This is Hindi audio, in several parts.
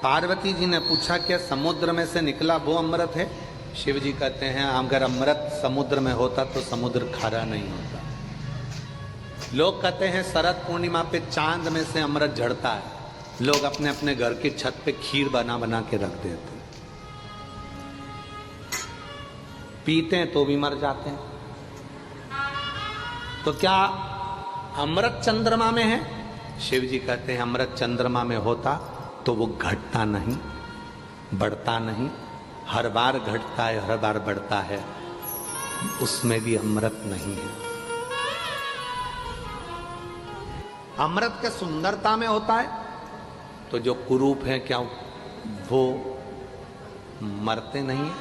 पार्वती जी ने पूछा क्या समुद्र में से निकला वो अमृत है? शिव जी कहते हैं अगर अमृत समुद्र में होता तो समुद्र खारा नहीं होता। लोग कहते हैं शरद पूर्णिमा पे चांद में से अमृत झड़ता है, लोग अपने अपने घर की छत पे खीर बना बना के रख देते, पीते हैं तो भी मर जाते हैं। तो क्या अमृत चंद्रमा में है? शिव जी कहते हैं अमृत चंद्रमा में होता तो वो घटता नहीं, बढ़ता नहीं, हर बार घटता है, हर बार बढ़ता है, उसमें भी अमृत नहीं है। अमृत के सुंदरता में होता है, तो जो कुरूप है क्या वो मरते नहीं है?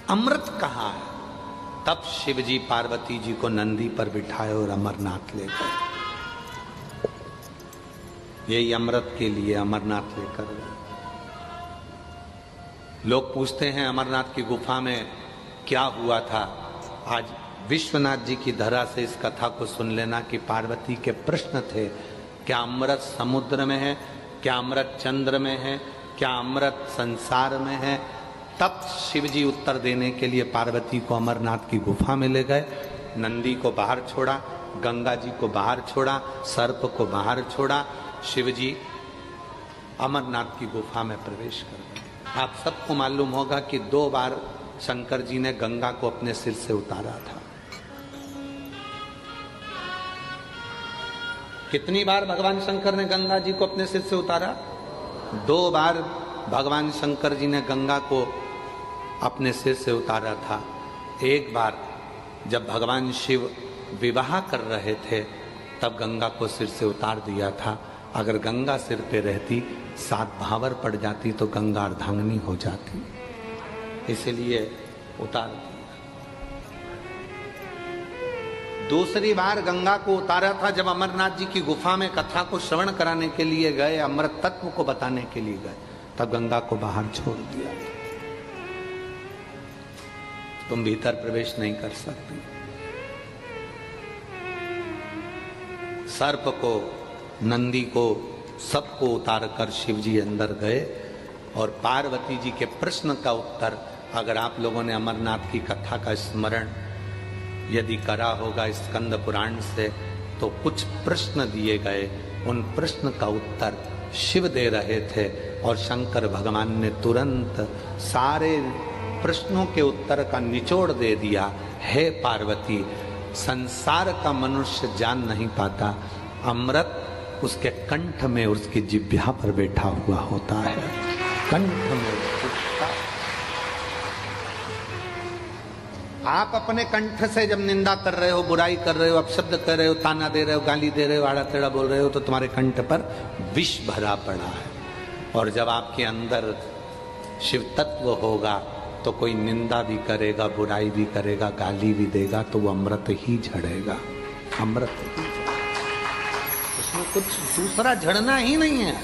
अमृत कहाँ है? तब शिव जी पार्वती जी को नंदी पर बिठाए और अमरनाथ ले गए। यही अमृत के लिए अमरनाथ लेकर गए। लोग पूछते हैं अमरनाथ की गुफा में क्या हुआ था। आज विश्वनाथ जी की धरा से इस कथा को सुन लेना कि पार्वती के प्रश्न थे, क्या अमृत समुद्र में है, क्या अमृत चंद्र में है, क्या अमृत संसार में है। तब शिव जी उत्तर देने के लिए पार्वती को अमरनाथ की गुफा में ले गए। नंदी को बाहर छोड़ा, गंगा जी को बाहर छोड़ा, सर्प को बाहर छोड़ा, शिव जी अमरनाथ की गुफा में प्रवेश कर गए। आप सबको मालूम होगा कि 2 बार शंकर जी ने गंगा को अपने सिर से उतारा था। कितनी बार भगवान शंकर ने गंगा जी को अपने सिर से उतारा? 2 बार भगवान शंकर जी ने गंगा को अपने सिर से उतारा था। एक बार जब भगवान शिव विवाह कर रहे थे तब गंगा को सिर से उतार दिया था। अगर गंगा सिर पे रहती 7 भावर पड़ जाती तो गंगा अर्धांगिनी हो जाती, इसलिए उतार दिया। दूसरी बार गंगा को उतारा था जब अमरनाथ जी की गुफा में कथा को श्रवण कराने के लिए गए, अमृत तत्व को बताने के लिए गए, तब गंगा को बाहर छोड़ दिया। तुम भीतर प्रवेश नहीं कर सकती। सर्प को, नंदी को, सबको उतार कर शिव जी अंदर गए और पार्वती जी के प्रश्न का उत्तर, अगर आप लोगों ने अमरनाथ की कथा का स्मरण यदि करा होगा स्कंद पुराण से, तो कुछ प्रश्न दिए गए, उन प्रश्न का उत्तर शिव दे रहे थे और शंकर भगवान ने तुरंत सारे प्रश्नों के उत्तर का निचोड़ दे दिया। हे पार्वती, संसार का मनुष्य जान नहीं पाता, अमृत उसके कंठ में, उसकी जिह्वा पर बैठा हुआ होता है, कंठ में उठता। आप अपने कंठ से जब निंदा कर रहे हो, बुराई कर रहे हो, अपशब्द कर रहे हो, ताना दे रहे हो, गाली दे रहे हो, आड़ा टेढ़ा बोल रहे हो, तो तुम्हारे कंठ पर विष भरा पड़ा है। और जब आपके अंदर शिव तत्व होगा तो कोई निंदा भी करेगा, बुराई भी करेगा, गाली भी देगा, तो वो अमृत ही झड़ेगा, अमृत ही झड़ेगा। उसमें कुछ दूसरा झड़ना ही नहीं है।